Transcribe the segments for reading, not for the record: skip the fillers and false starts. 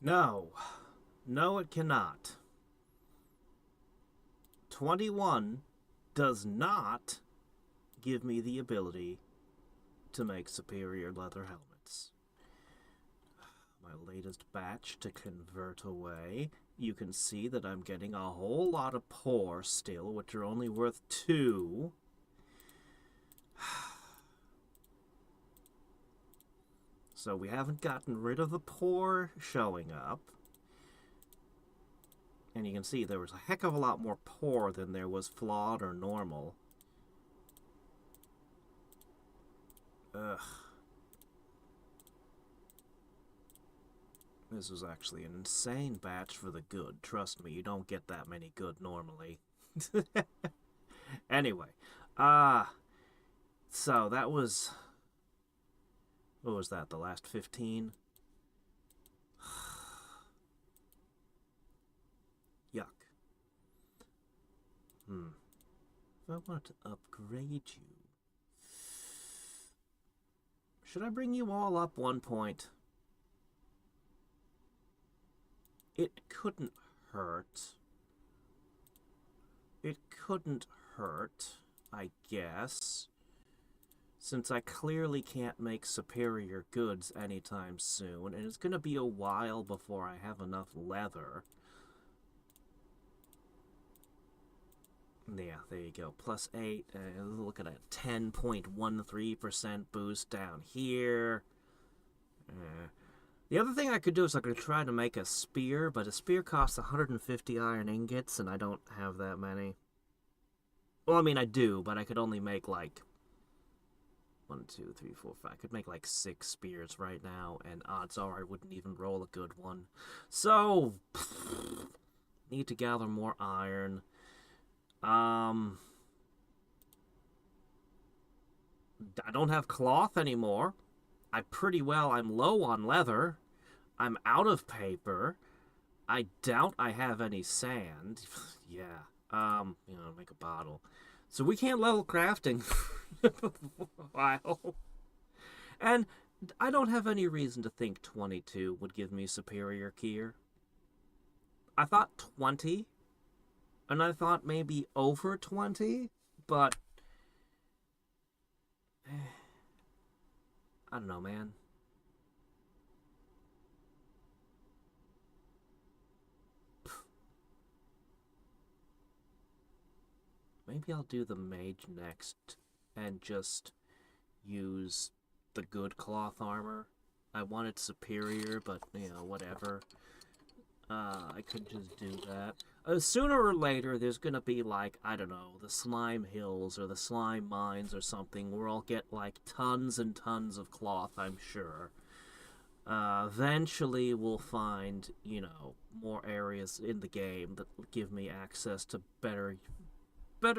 No. No, it cannot. 21 does not give me the ability to make superior leather helmets. My latest batch to convert away. You can see that I'm getting a whole lot of poor still, which are only worth 2. So we haven't gotten rid of the poor showing up. And you can see there was a heck of a lot more poor than there was flawed or normal. Ugh. This was actually an insane batch for the good. Trust me, you don't get that many good normally. Anyway, so that was... What was that, the last 15? Yuck. If I want to upgrade you... Should I bring you all up 1 point? It couldn't hurt. It couldn't hurt, I guess. Since I clearly can't make superior goods anytime soon, and it's going to be a while before I have enough leather. Yeah, there you go. Plus 8. Look at a 10.13% boost down here. The other thing I could do is I could try to make a spear, but a spear costs 150 iron ingots, and I don't have that many. Well, I mean, I do, but I could only make, like, 1, 2, 3, 4, 5. I could make, like, 6 spears right now, and odds are I wouldn't even roll a good one. So, need to gather more iron. I don't have cloth anymore. I'm low on leather. I'm out of paper. I doubt I have any sand. Yeah. Make a bottle. So we can't level crafting for a while. And I don't have any reason to think 22 would give me superior gear. I thought 20, and I thought maybe over 20, but I don't know, man. Maybe I'll do the mage next and just use the good cloth armor. I wanted superior, but, whatever. I could just do that. Sooner or later, there's gonna be, like, I don't know, the slime hills or the slime mines or something where I'll get, like, tons and tons of cloth, I'm sure. Eventually, we'll find, more areas in the game that give me access to better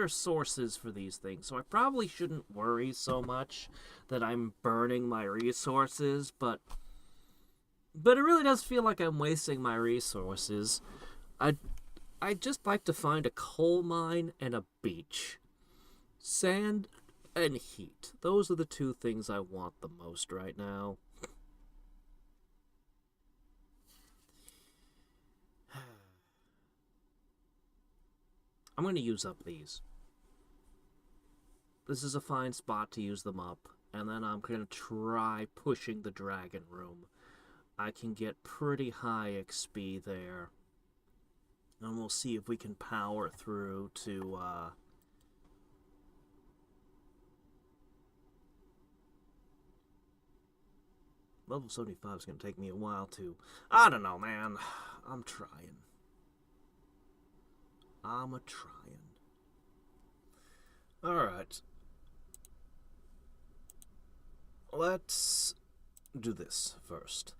sources for these things. So I probably shouldn't worry so much that I'm burning my resources, but it really does feel like I'm wasting my resources. I'd just like to find a coal mine and a beach. Sand and heat. Those are the 2 things I want the most right now. I'm going to use up these. This is a fine spot to use them up. And then I'm going to try pushing the dragon room. I can get pretty high XP there. And we'll see if we can power through to, level 75 is going to take me a while to... I don't know, man. I'm trying. I'm a-trying. Alright. Let's do this first.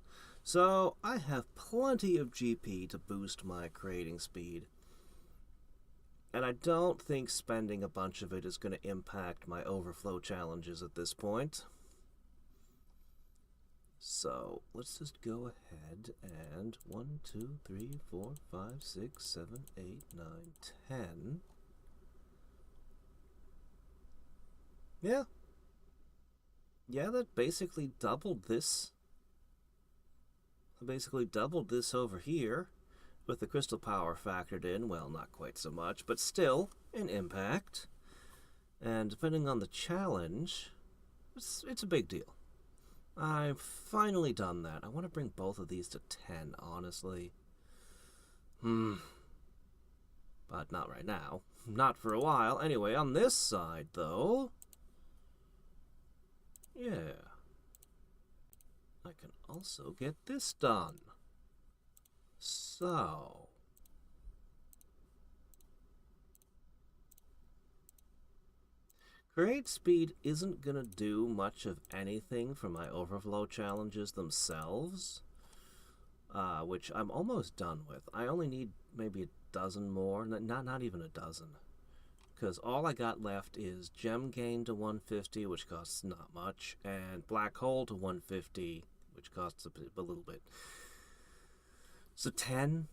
So, I have plenty of GP to boost my creating speed. And I don't think spending a bunch of it is going to impact my overflow challenges at this point. So, let's just go ahead and 1, 2, 3, 4, 5, 6, 7, 8, 9, 10. Yeah. Yeah, that basically doubled this basically doubled this over here with the crystal power factored in. Well, not quite so much, but still an impact. And depending on the challenge, it's a big deal. I've finally done that. I want to bring both of these to 10, honestly. But not right now. Not for a while. Anyway, on this side, though... yeah. I can also get this done. So... Create speed isn't going to do much of anything for my overflow challenges themselves, which I'm almost done with. I only need maybe a dozen more, not even a dozen, because all I got left is gem gain to 150, which costs not much, and black hole to 150, which costs a little bit. So 10,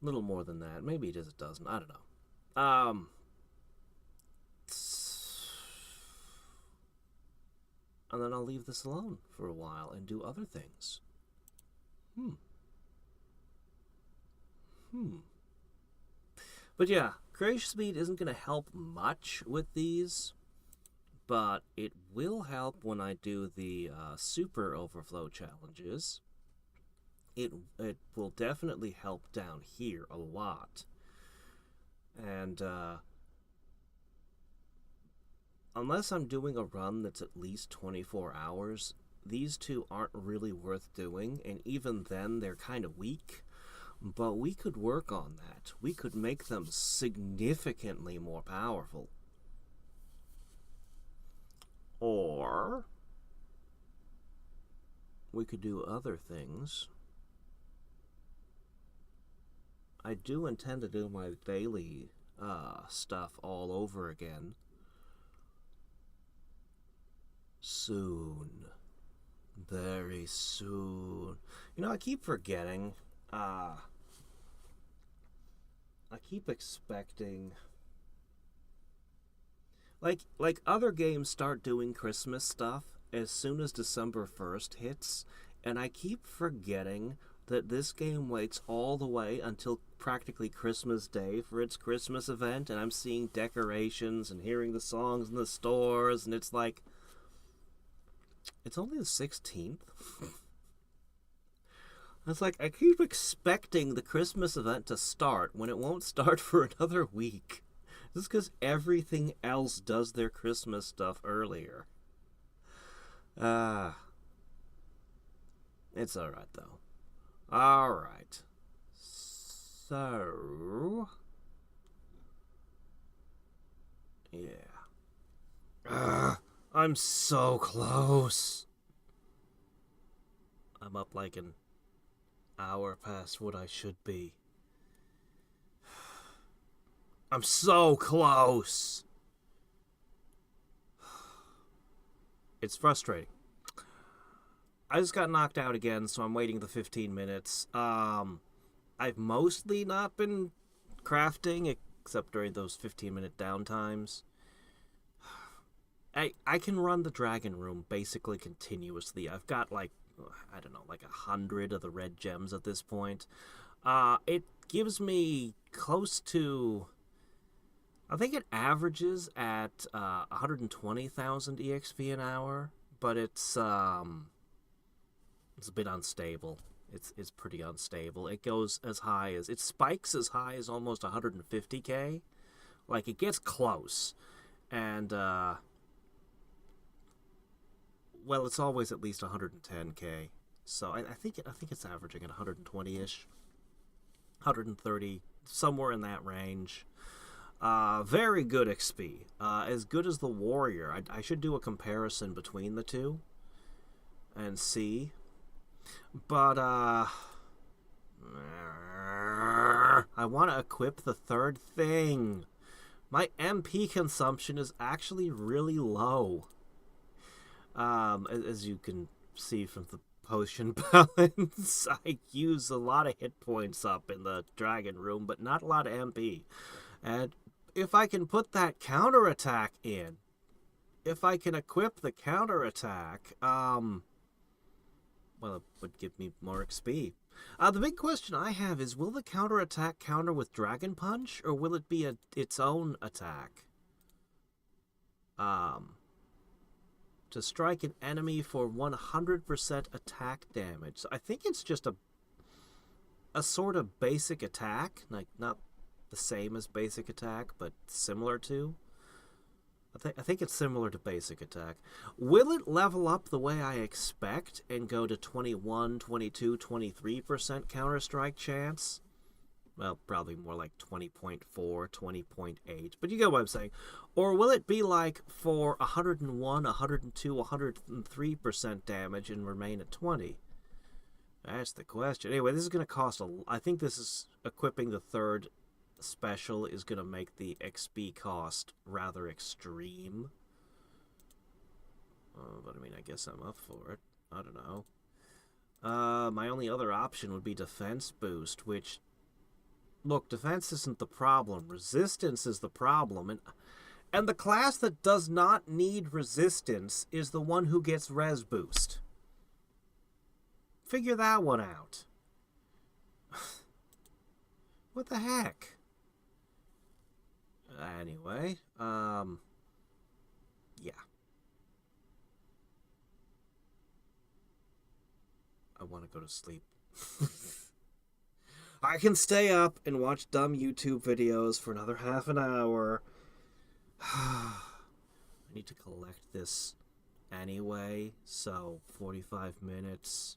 a little more than that. Maybe it is a dozen. I don't know. And then I'll leave this alone for a while and do other things. But yeah, creation speed isn't going to help much with these, but it will help when I do the super overflow challenges. It will definitely help down here a lot. And unless I'm doing a run that's at least 24 hours, these two aren't really worth doing, and even then they're kind of weak. But we could work on that. We could make them significantly more powerful. Or we could do other things. I do intend to do my daily stuff all over again. Soon. Very soon. You know, I keep forgetting. I keep expecting... Like other games start doing Christmas stuff as soon as December 1st hits, and I keep forgetting that this game waits all the way until practically Christmas Day for its Christmas event, and I'm seeing decorations and hearing the songs in the stores, and it's like... It's only the 16th. It's like, I keep expecting the Christmas event to start when it won't start for another week. Just because everything else does their Christmas stuff earlier. It's alright, though. Alright. So... yeah. I'm so close. I'm up like an hour past what I should be. I'm so close. It's frustrating. I just got knocked out again, so I'm waiting the 15 minutes. I've mostly not been crafting, except during those 15-minute downtimes. I can run the dragon room basically continuously. I've got like, I don't know, like 100 of the red gems at this point. It gives me close to... I think it averages at 120,000 EXP an hour, but it's a bit unstable. It's pretty unstable. It goes as high as... It spikes as high as almost 150k. Like, it gets close. And, well, it's always at least 110k. So I think it's averaging at 120-ish. 130, somewhere in that range. Very good XP. As good as the warrior. I should do a comparison between the two and see. But, I want to equip the third thing. My MP consumption is actually really low. As you can see from the potion balance, I use a lot of hit points up in the dragon room, but not a lot of MP. And if I can put that counterattack in, if I can equip the counterattack, well, it would give me more XP. The big question I have is, will the counterattack counter with Dragon Punch, or will it be its own attack? To strike an enemy for 100% attack damage. So I think it's just a sort of basic attack, like not the same as basic attack, but similar to. I think it's similar to basic attack. Will it level up the way I expect and go to 21, 22, 23% counter strike chance? Well, probably more like 20.4, 20.8, but you get what I'm saying. Or will it be like for 101, 102, 103% damage and remain at 20? That's the question. Anyway, this is going to cost I think this is equipping the third special is going to make the XP cost rather extreme. But I mean, I guess I'm up for it. I don't know. My only other option would be defense boost, which... Look, defense isn't the problem. Resistance is the problem. And the class that does not need resistance is the one who gets res boost. Figure that one out. What the heck? Anyway, yeah. I want to go to sleep. I can stay up and watch dumb YouTube videos for another half an hour. I need to collect this anyway, so 45 minutes.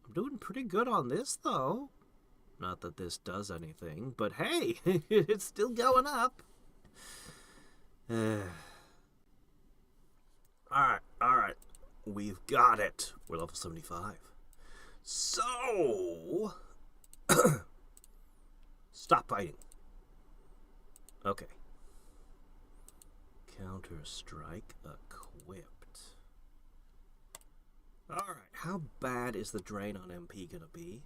I'm doing pretty good on this, though. Not that this does anything, but hey, it's still going up. Alright. We've got it. We're level 75. So... Stop fighting. Okay. Counter-strike equipped. Alright, how bad is the drain on MP gonna be?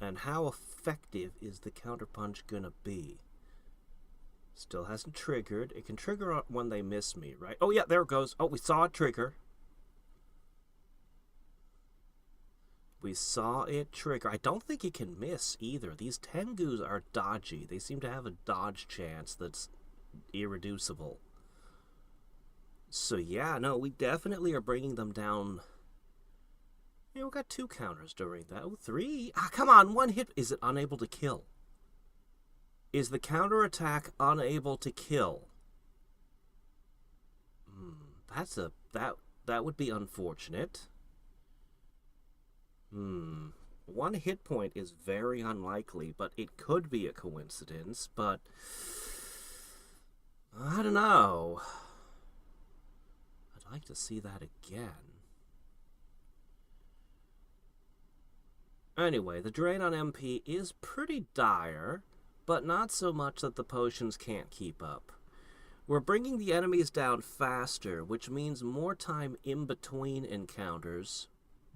And how effective is the counter-punch gonna be? Still hasn't triggered. It can trigger when they miss me, right? Oh yeah, there it goes. Oh, we saw it trigger. We saw it trigger. I don't think it can miss either. These Tengus are dodgy. They seem to have a dodge chance that's irreducible. So yeah, no, we definitely are bringing them down. Yeah, we got 2 counters during that. Oh, 3. Ah, come on, 1 hit. Is it unable to kill? Is the counterattack unable to kill? That would be unfortunate. 1 hit point is very unlikely, but it could be a coincidence, but I don't know. I'd like to see that again. Anyway, the drain on MP is pretty dire, but not so much that the potions can't keep up. We're bringing the enemies down faster, which means more time in between encounters,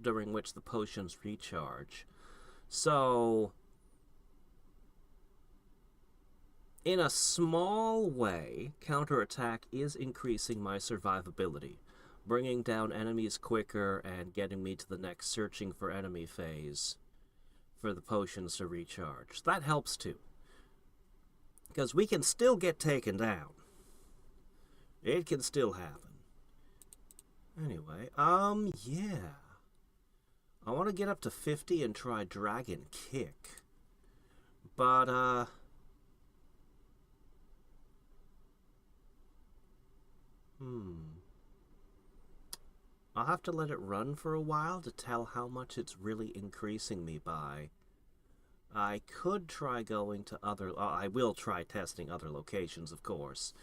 during which the potions recharge. So, in a small way, counterattack is increasing my survivability, bringing down enemies quicker and getting me to the next searching for enemy phase for the potions to recharge. That helps too, because we can still get taken down. It can still happen. Anyway, yeah. I want to get up to 50 and try Dragon Kick. But, I'll have to let it run for a while to tell how much it's really increasing me by. I could try going to I will try testing other locations, of course,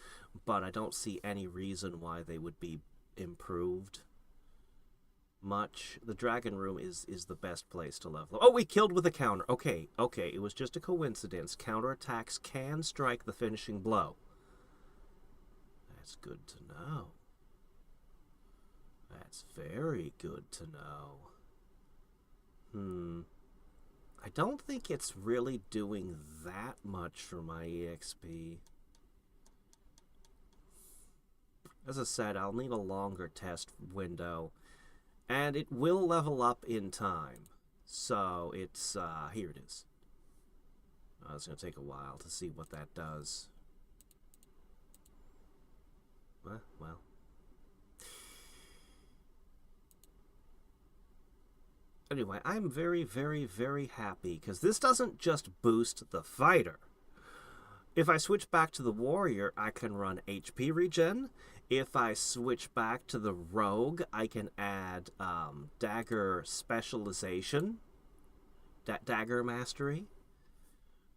but I don't see any reason why they would be improved much. The Dragon Room is the best place to level. Oh, we killed with a counter. Okay, it was just a coincidence. Counterattacks can strike the finishing blow. That's good to know. That's very good to know. I don't think it's really doing that much for my EXP. As I said, I'll need a longer test window, and it will level up in time. So it's, here it is. It's going to take a while to see what that does. Well. Anyway, I'm very, very, very happy, because this doesn't just boost the fighter. If I switch back to the warrior, I can run HP regen. If I switch back to the rogue, I can add dagger specialization, dagger mastery,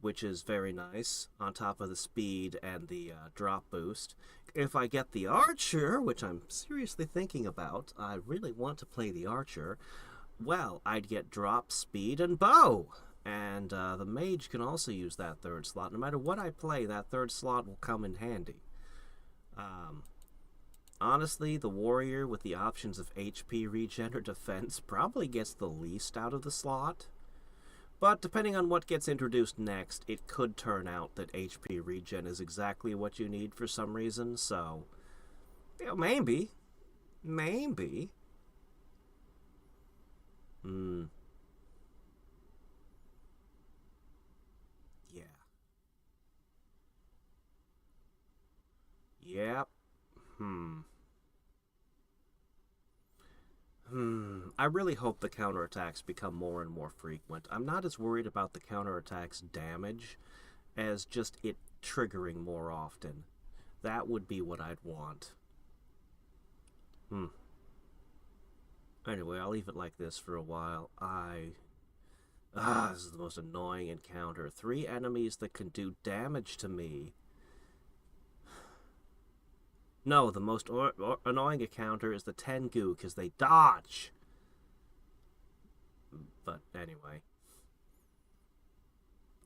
which is very nice, on top of the speed and the drop boost. If I get the archer, which I'm seriously thinking about, I really want to play the archer, well, I'd get drop, speed, and bow. And the mage can also use that third slot. No matter what I play, that third slot will come in handy. Honestly, the warrior with the options of HP regen or defense probably gets the least out of the slot. But depending on what gets introduced next, it could turn out that HP regen is exactly what you need for some reason. So, you know, maybe. Yeah. Yep. I really hope the counterattacks become more and more frequent. I'm not as worried about the counterattack's damage as just it triggering more often. That would be what I'd want. Anyway, I'll leave it like this for a while. This is the most annoying encounter. 3 enemies that can do damage to me. No, the most annoying encounter is the Tengu, because they dodge. But anyway.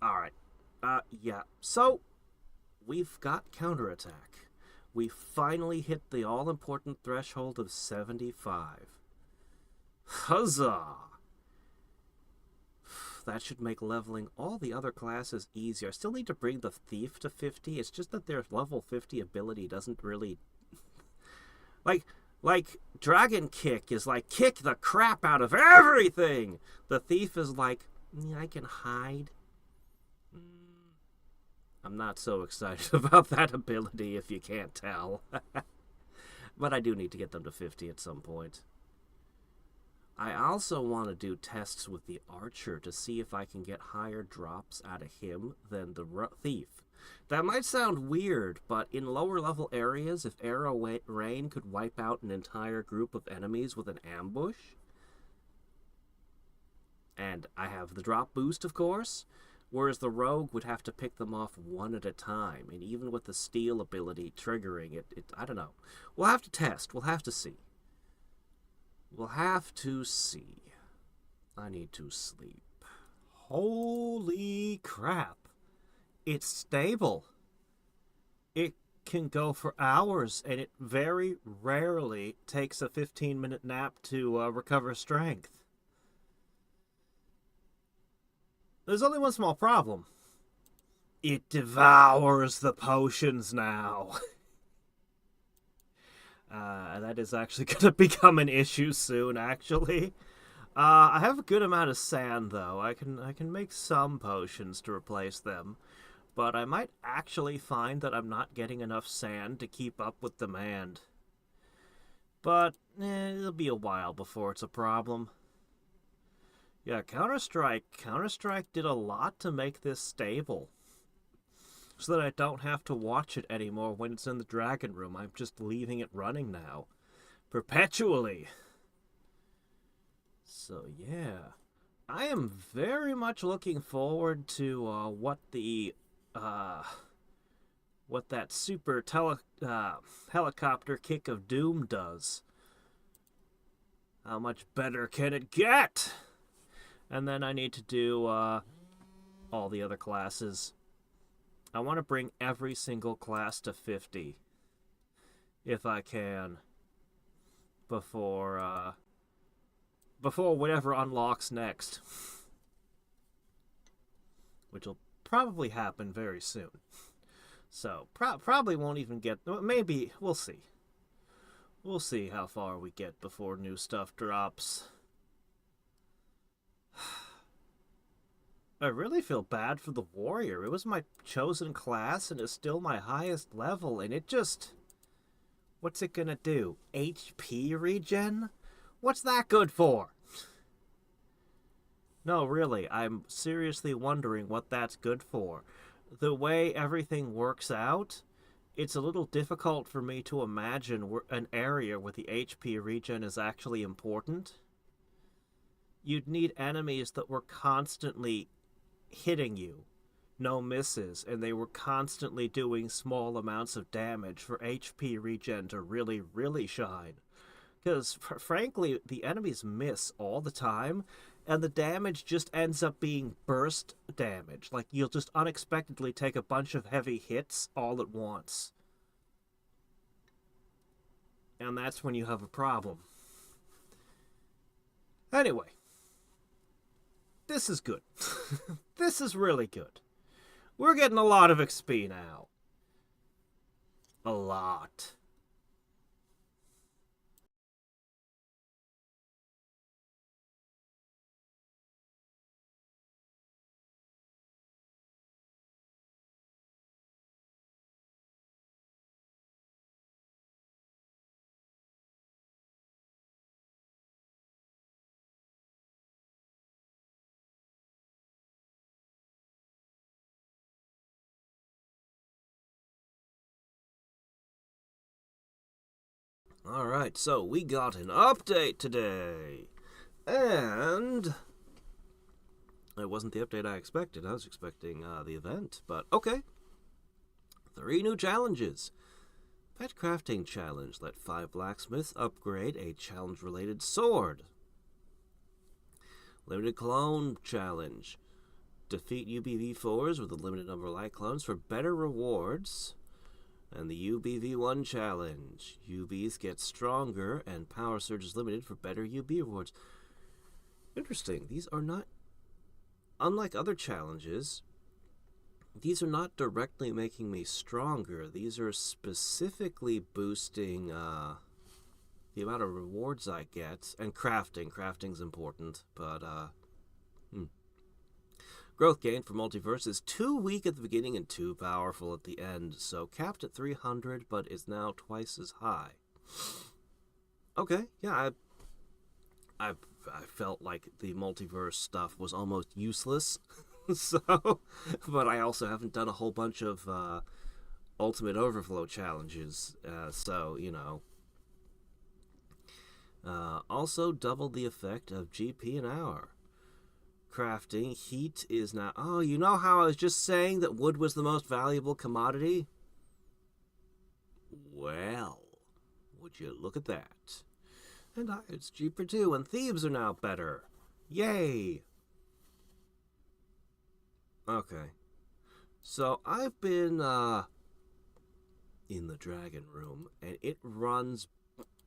Alright. Yeah. So, we've got counterattack. We finally hit the all-important threshold of 75. Huzzah! That should make leveling all the other classes easier. I still need to bring the Thief to 50. It's just that their level 50 ability doesn't really... Like, Dragon Kick is like, kick the crap out of everything! The Thief is like, I can hide. I'm not so excited about that ability, if you can't tell. But I do need to get them to 50 at some point. I also want to do tests with the Archer to see if I can get higher drops out of him than the Thief. That might sound weird, but in lower level areas, if Arrow Rain could wipe out an entire group of enemies with an ambush, and I have the drop boost, of course, whereas the Rogue would have to pick them off one at a time, and even with the Steel ability triggering it, I don't know. We'll have to test. We'll have to see. We'll have to see. I need to sleep. Holy crap. It's stable. It can go for hours, and it very rarely takes a 15-minute nap to recover strength. There's only one small problem. It devours the potions now. That is actually going to become an issue soon, actually. I have a good amount of sand, though. I can make some potions to replace them. But I might actually find that I'm not getting enough sand to keep up with demand. But it'll be a while before it's a problem. Yeah, Counter-Strike did a lot to make this stable. So that I don't have to watch it anymore when it's in the Dragon Room. I'm just leaving it running now. Perpetually. So, yeah. I am very much looking forward to what that super helicopter kick of doom does. How much better can it get? And then I need to do all the other classes. I want to bring every single class to 50. If I can. Before whatever unlocks next. Which will probably happen very soon. So, probably won't even get... Maybe, we'll see. We'll see how far we get before new stuff drops. I really feel bad for the warrior. It was my chosen class and it's still my highest level, and it just... What's it gonna do? HP regen? What's that good for? No, really, I'm seriously wondering what that's good for. The way everything works out, it's a little difficult for me to imagine an area where the HP regen is actually important. You'd need enemies that were constantly hitting you, no misses, and they were constantly doing small amounts of damage for HP regen to really, really shine. Because, frankly, the enemies miss all the time, and the damage just ends up being burst damage. Like, you'll just unexpectedly take a bunch of heavy hits all at once. And that's when you have a problem. Anyway, this is good. This is really good. We're getting a lot of XP now. A lot. Alright, so we got an update today. And it wasn't the update I expected. I was expecting the event, but okay. 3 new challenges. Pet crafting challenge. Let 5 blacksmiths upgrade a challenge-related sword. Limited clone challenge. Defeat UBV4s with a limited number of light clones for better rewards. And the UBV1 challenge. UBs get stronger and power surge is limited for better UB rewards. Interesting. These are not... Unlike other challenges, these are not directly making me stronger. These are specifically boosting the amount of rewards I get. And crafting. Crafting's important, but... Growth gain for multiverse is too weak at the beginning and too powerful at the end, so capped at 300, but is now twice as high. Okay, yeah, I felt like the multiverse stuff was almost useless, so, but I also haven't done a whole bunch of Ultimate Overflow challenges, so, you know. Also doubled the effect of GP an hour. Crafting. Heat is now... Oh, you know how I was just saying that wood was the most valuable commodity? Well, would you look at that. And iron's cheaper too, and thieves are now better. Yay! Okay. So, I've been, in the dragon room, and it runs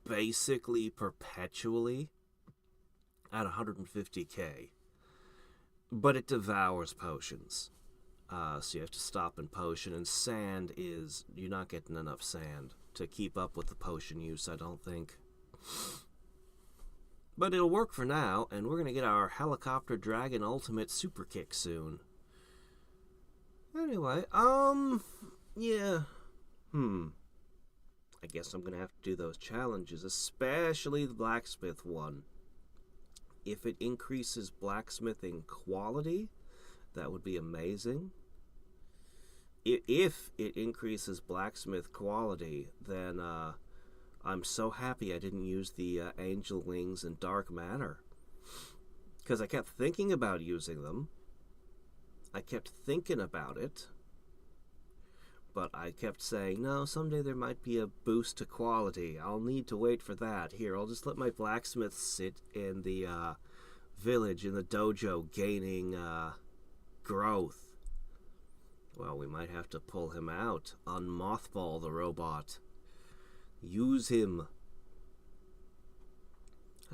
basically perpetually at 150k. But it devours potions. So you have to stop and potion, and sand is... You're not getting enough sand to keep up with the potion use, I don't think. But it'll work for now, and we're going to get our Helicopter Dragon Ultimate Super Kick soon. Anyway, yeah. I guess I'm going to have to do those challenges, especially the blacksmith one. If it increases blacksmithing quality, that would be amazing. If it increases blacksmith quality, then I'm so happy I didn't use the angel wings and dark matter. Because I kept thinking about using them. I kept thinking about it. But I kept saying, no, someday there might be a boost to quality. I'll need to wait for that. Here, I'll just let my blacksmith sit in the village, in the dojo, gaining growth. Well, we might have to pull him out. Unmothball the robot. Use him.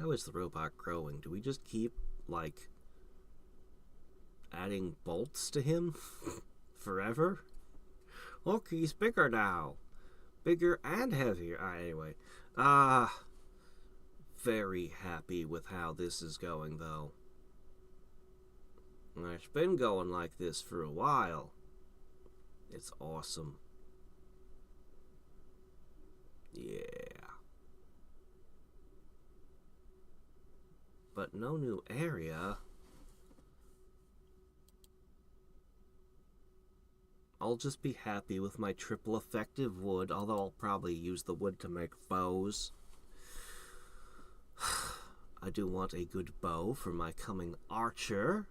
How is the robot growing? Do we just keep, like, adding bolts to him forever? Look, he's bigger now. Bigger and heavier. Anyway. Ah, very happy with how this is going, though. It's been going like this for a while. It's awesome. Yeah. But no new area. I'll just be happy with my triple effective wood, although I'll probably use the wood to make bows. I do want a good bow for my coming archer.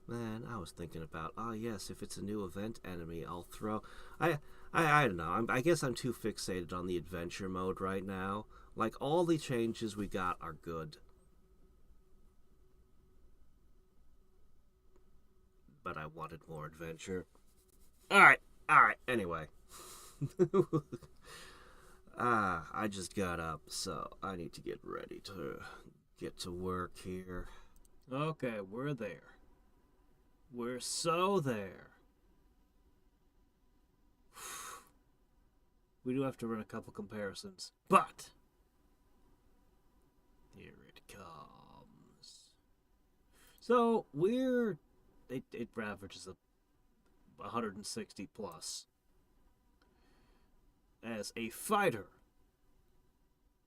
Man, I was thinking about, yes, if it's a new event enemy, I'll throw... I don't know. I guess I'm too fixated on the adventure mode right now. Like, all the changes we got are good. But I wanted more adventure. Alright, anyway. I just got up, so I need to get ready to get to work here. Okay, we're there. We're so there. We do have to run a couple comparisons, but here it comes. So it averages 160 plus as a fighter.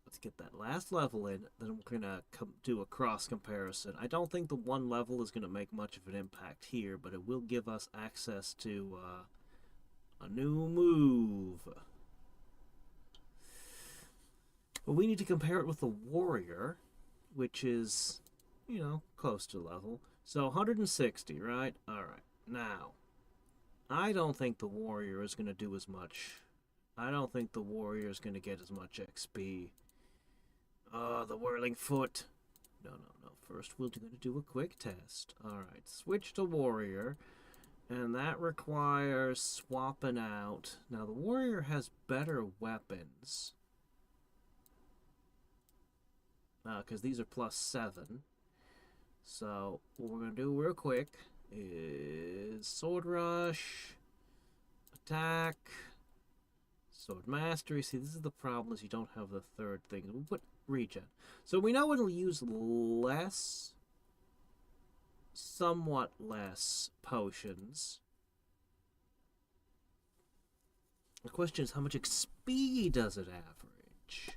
Let's get that last level in, then we're gonna do a cross comparison. I don't think the one level is gonna make much of an impact here, but it will give us access to a new move. But we need to compare it with the warrior, which is, close to level. So 160, right? Alright. Now, I don't think the warrior is going to do as much. I don't think the warrior is going to get as much XP. Oh, the whirling foot. No. First, we're going to do a quick test. Alright, switch to warrior. And that requires swapping out. Now, the warrior has better weapons. Because these are +7. So, what we're going to do real quick is sword rush, attack, sword mastery. See, this is the problem, is you don't have the third thing. We'll put regen. So we know it'll use less, somewhat less potions. The question is, how much XP does it average?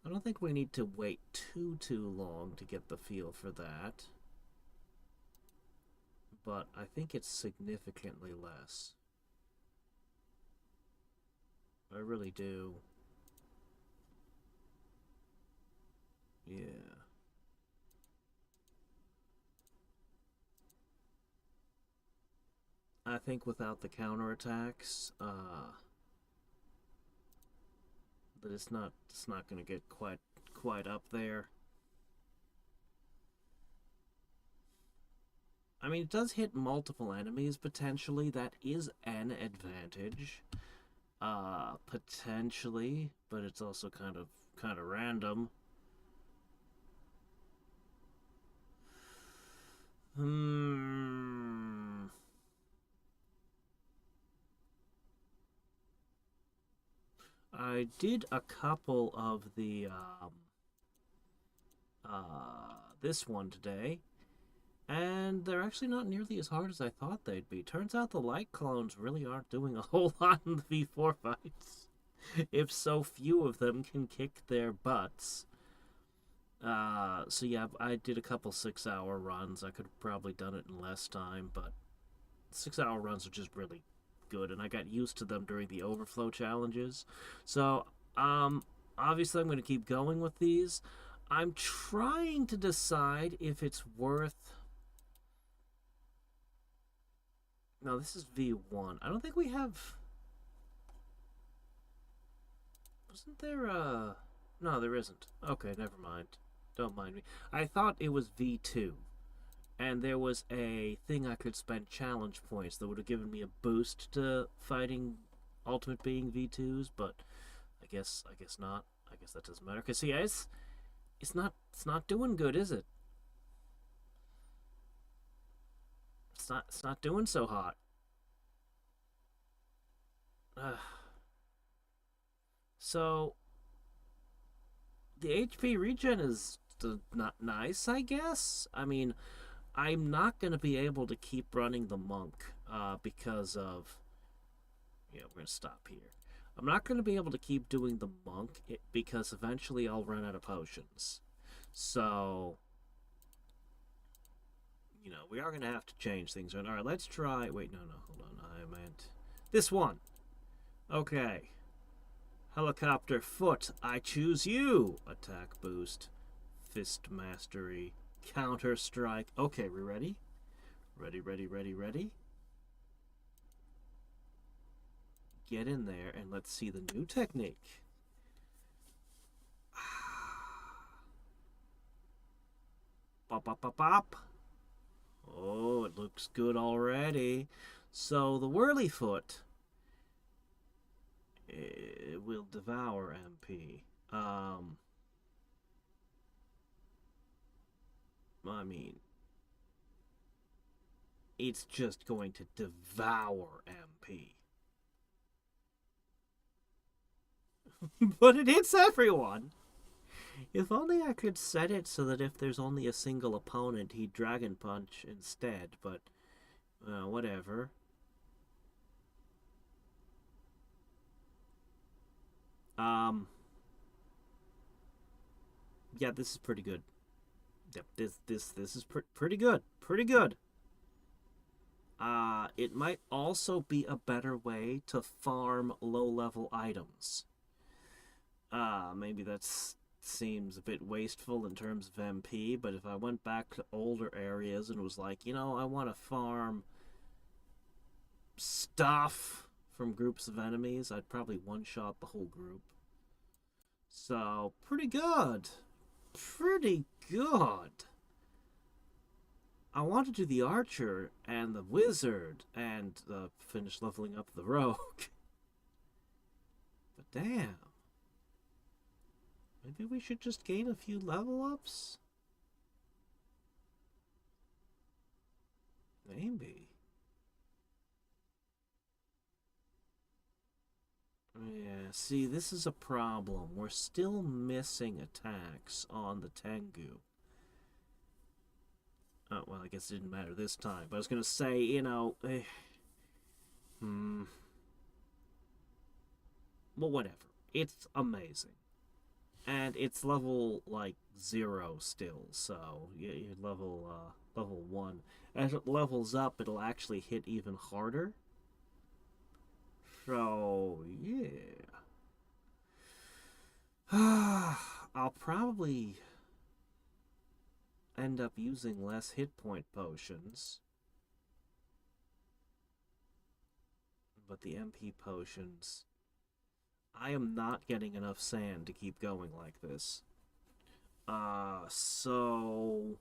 I don't think we need to wait too long to get the feel for that. But I think it's significantly less. I really do. Yeah. I think without the counterattacks, that it's not going to get quite up there. I mean, it does hit multiple enemies potentially. That is an advantage, potentially, but it's also kind of random. I did a couple of the this one today, and they're actually not nearly as hard as I thought they'd be. Turns out the light clones really aren't doing a whole lot in the V4 fights, if so few of them can kick their butts. So yeah, I did a couple 6-hour runs. I could have probably done it in less time, but 6-hour runs are just really good, and I got used to them during the overflow challenges. So, obviously I'm going to keep going with these. I'm trying to decide if it's worth... No, this is V1. I don't think we have... Wasn't there a... No, there isn't. Okay, never mind. Don't mind me. I thought it was V2. And there was a thing I could spend challenge points that would have given me a boost to fighting Ultimate Being V2s, but I guess not. I guess that doesn't matter. Cause see, it's not doing good, is it? It's not doing so hot. So the HP regen is not nice, I guess. I mean, I'm not going to be able to keep running the monk because of. Yeah, we're going to stop here. I'm not going to be able to keep doing the monk because eventually I'll run out of potions. So, we are going to have to change things. All right, let's try. Wait, no, hold on. I meant this one. Okay. Helicopter foot, I choose you. Attack boost, fist mastery, counter strike. Okay, we ready? Ready. Get in there and let's see the new technique. Bop, bop, bop, bop. Oh, it looks good already. So the whirly foot, it will devour MP. I mean, it's just going to devour MP. But it hits everyone. If only I could set it so that if there's only a single opponent, he'd Dragon Punch instead, but whatever. Yeah, this is pretty good. Yep, this is pretty good. Pretty good. It might also be a better way to farm low-level items. Maybe that seems a bit wasteful in terms of MP, but if I went back to older areas and was like, I want to farm stuff from groups of enemies, I'd probably one-shot the whole group. So, pretty good. Pretty good. I want to do the archer and the wizard and finish leveling up the rogue. But damn. Maybe we should just gain a few level ups? Maybe. Yeah, see, this is a problem. We're still missing attacks on the Tengu. Oh, well, I guess it didn't matter this time. But I was going to say, well, whatever. It's amazing. And it's level, 0 still, so you level 1. As it levels up, it'll actually hit even harder. So, yeah. I'll probably end up using less hit point potions. But the MP potions, I am not getting enough sand to keep going like this. So...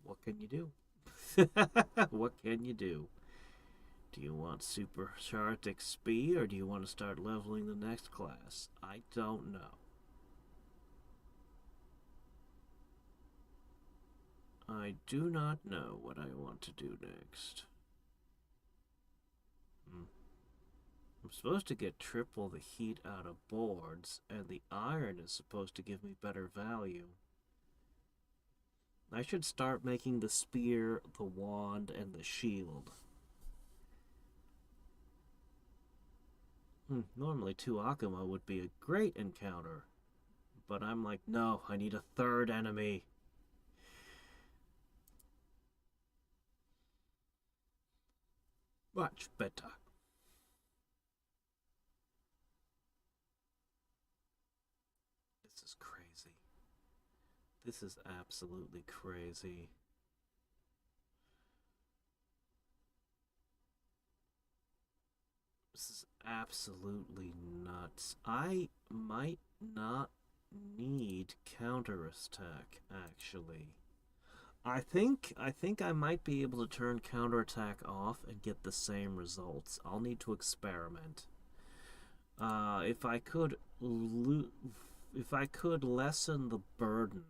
What can you do? What can you do? Do you want supercharged XP, or do you want to start leveling the next class? I don't know. I do not know what I want to do next. I'm supposed to get triple the heat out of boards, and the iron is supposed to give me better value. I should start making the spear, the wand, and the shield. Normally 2 Akuma would be a great encounter. But I'm like, no, I need a third enemy. Much better. This is crazy. This is absolutely crazy. This is absolutely nuts. I might not need counterattack, actually. I think I might be able to turn counterattack off and get the same results. I'll need to experiment. If I could lessen the burden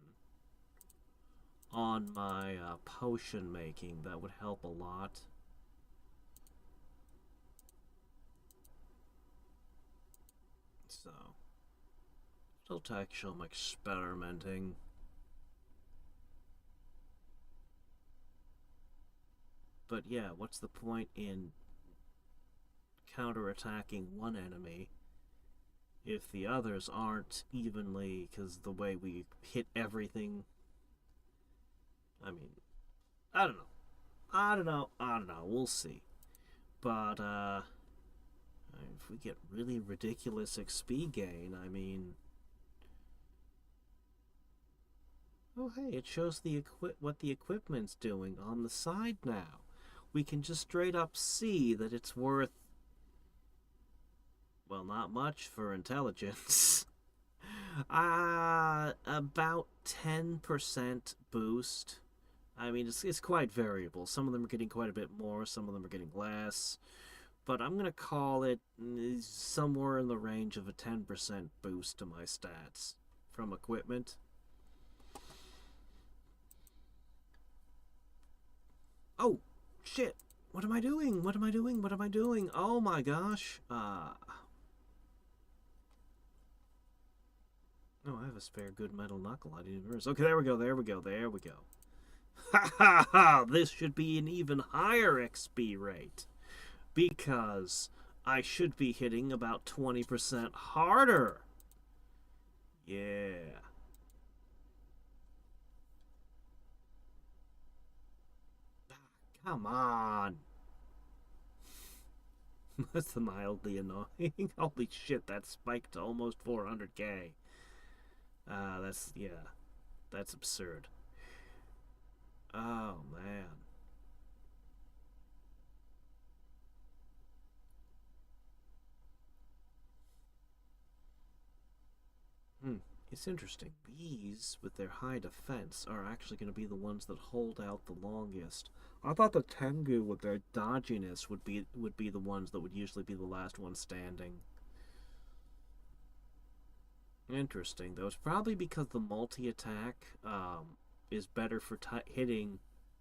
on my potion making, that would help a lot. So, it'll take some experimenting. But yeah, what's the point in counterattacking one enemy if the others aren't evenly, because the way we hit everything. I mean, I don't know. I don't know. We'll see. But, if we get really ridiculous XP gain, I mean. Oh, hey, it shows what the equipment's doing on the side now. We can just straight up see that it's worth, well, not much for intelligence. About 10% boost. I mean, it's quite variable. Some of them are getting quite a bit more, some of them are getting less. But I'm going to call it somewhere in the range of a 10% boost to my stats from equipment. Oh, shit. What am I doing? What am I doing? What am I doing? Oh my gosh. Oh, I have a spare good metal knuckle. I didn't realize. Okay, there we go. There we go. There we go. Ha ha ha! This should be an even higher XP rate. Because I should be hitting about 20% harder. Yeah. Come on. That's mildly annoying. Holy shit, that spiked to almost 400k. Yeah. That's absurd. Oh, man. It's interesting. Bees, with their high defense, are actually going to be the ones that hold out the longest. I thought the Tengu, with their dodginess, would be the ones that would usually be the last one standing. Interesting, though. It's probably because the multi-attack is better for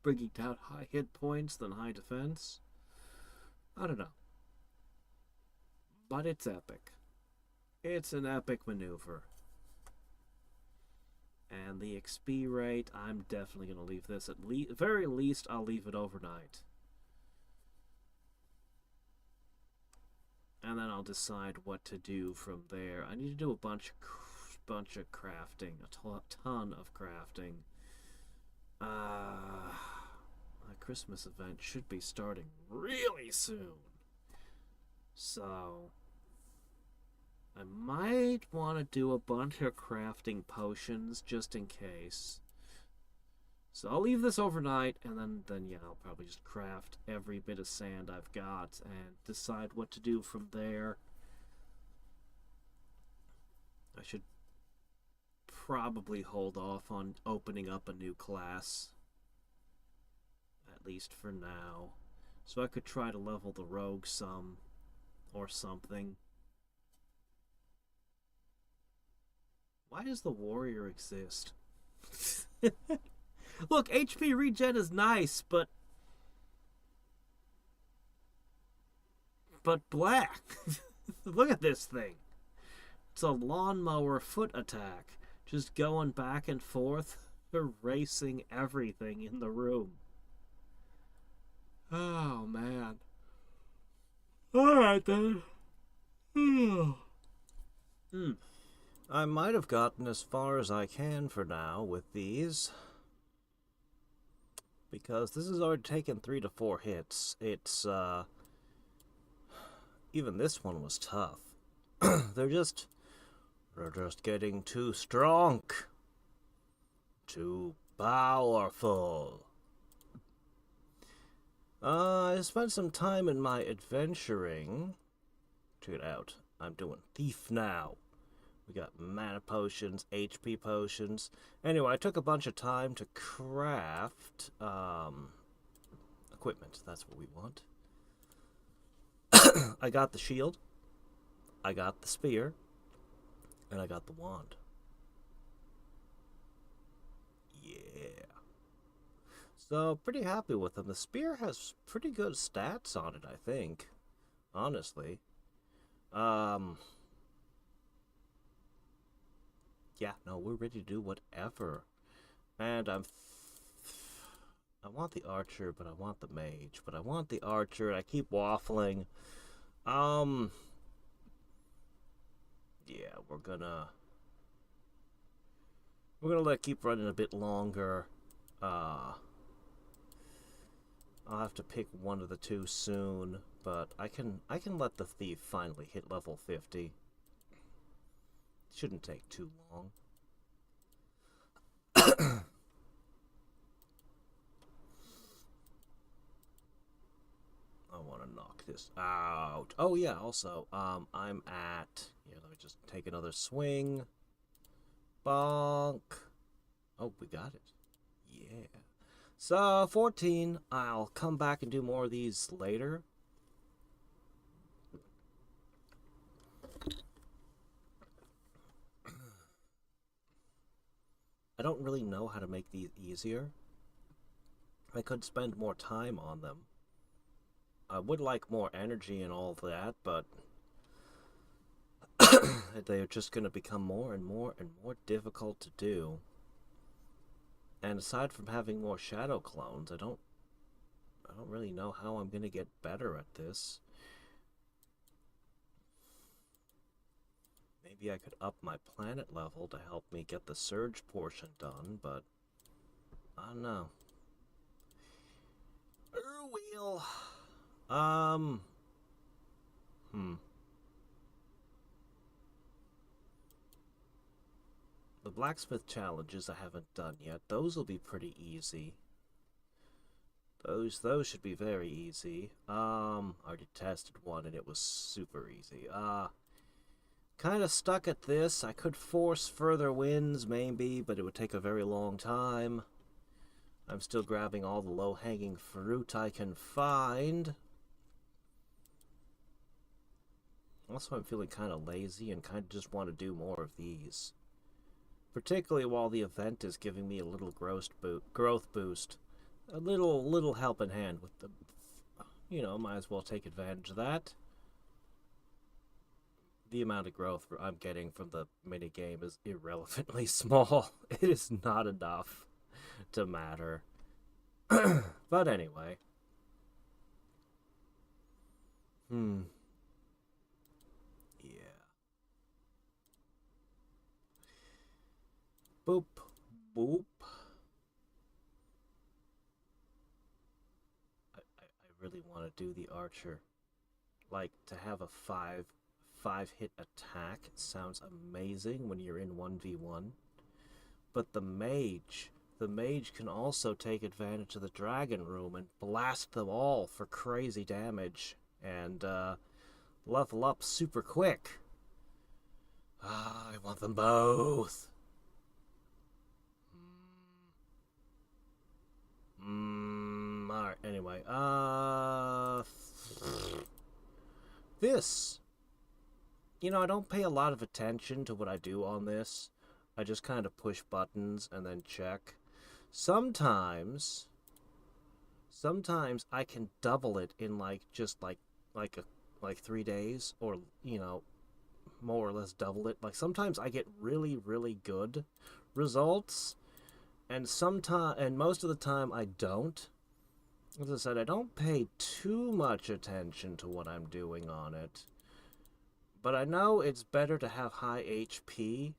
bringing down high hit points than high defense. I don't know. But it's epic. It's an epic maneuver. And the XP rate, I'm definitely going to leave this at very least. I'll leave it overnight, and then I'll decide what to do from there. I need to do a bunch of crafting, a ton of crafting. My Christmas event should be starting really soon, so I might want to do a bunch of crafting potions just in case. So I'll leave this overnight, and then yeah, I'll probably just craft every bit of sand I've got and decide what to do from there. I should probably hold off on opening up a new class, at least for now. So I could try to level the rogue some, or something. Why does the warrior exist? Look, HP regen is nice, but black. Look at this thing. It's a lawnmower foot attack, just going back and forth, erasing everything in the room. Oh man. All right then. I might have gotten as far as I can for now with these, because this has already taken 3 to 4 hits. It's, even this one was tough. They're just getting too strong. Too powerful. I spent some time in my adventuring. Check it out. I'm doing thief now. We got mana potions, HP potions. Anyway, I took a bunch of time to craft equipment. That's what we want. I got the shield, I got the spear, and I got the wand. Yeah. So, pretty happy with them. The spear has pretty good stats on it, I think. Honestly. Yeah, no, we're ready to do whatever. And I want the archer, but I want the mage, but I want the archer. I keep waffling. Um, yeah, we're gonna let it keep running a bit longer. Uh, I'll have to pick one of the two soon, but I can let the thief finally hit level 50. Shouldn't take too long. I want to knock this out. Oh yeah, also, I'm at, yeah, let me just take another swing. Bonk. Oh, we got it. Yeah. So, 14. I'll come back and do more of these later. I don't really know how to make these easier. I could spend more time on them. I would like more energy and all that, but they're just going to become more and more and more difficult to do. And aside from having more shadow clones, I don't really know how I'm going to get better at this. Maybe I could up my planet level to help me get the surge portion done, but I don't know. Wheel. Hmm. The blacksmith challenges I haven't done yet. Those will be pretty easy. Those should be very easy. I already tested one and it was super easy. Kind of stuck at this. I could force further wins maybe, but it would take a very long time. I'm still grabbing all the low-hanging fruit I can find. Also, I'm feeling kind of lazy and kind of just want to do more of these. Particularly while the event is giving me a little growth boost. A little help in hand with the... You know, might as well take advantage of that. The amount of growth I'm getting from the minigame is irrelevantly small. It is not enough to matter. But anyway. Yeah. Boop. Boop. I really want to do the archer. Like, to have a five hit attack sounds amazing when you're in 1v1. But the mage can also take advantage of the dragon room and blast them all for crazy damage and level up super quick. I want them both. Alright, anyway. This. You know, I don't pay a lot of attention to what I do on this. I just kind of push buttons and then check. Sometimes I can double it in like 3 days, or you know, more or less double it. Like sometimes I get really good results, and most of the time I don't. As I said, I don't pay too much attention to what I'm doing on it. But I know it's better to have high HP.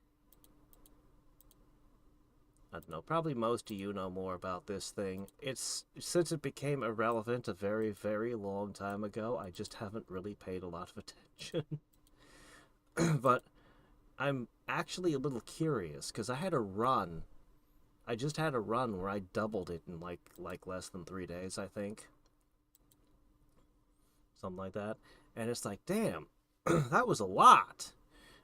I don't know, probably most of you know more about this thing. Since it became irrelevant a very long time ago, I just haven't really paid a lot of attention. But I'm actually a little curious, because I just had a run where I doubled it in like less than 3 days, I think. Something like that. And it's like, damn, that was a lot.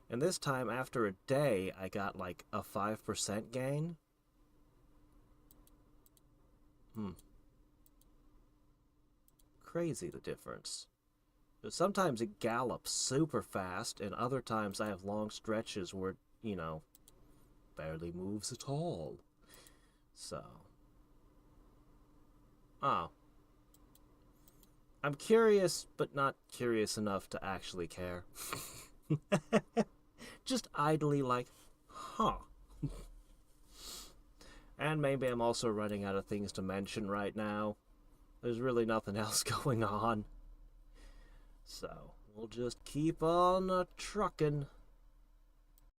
And this time, after a day, I got like a 5% gain. Crazy the difference. But sometimes it gallops super fast, and other times I have long stretches where, you know, barely moves at all. So. Oh. I'm curious, but not curious enough to actually care. Just idly like, huh. And maybe I'm also running out of things to mention right now. There's really nothing else going on. So, we'll just keep on trucking.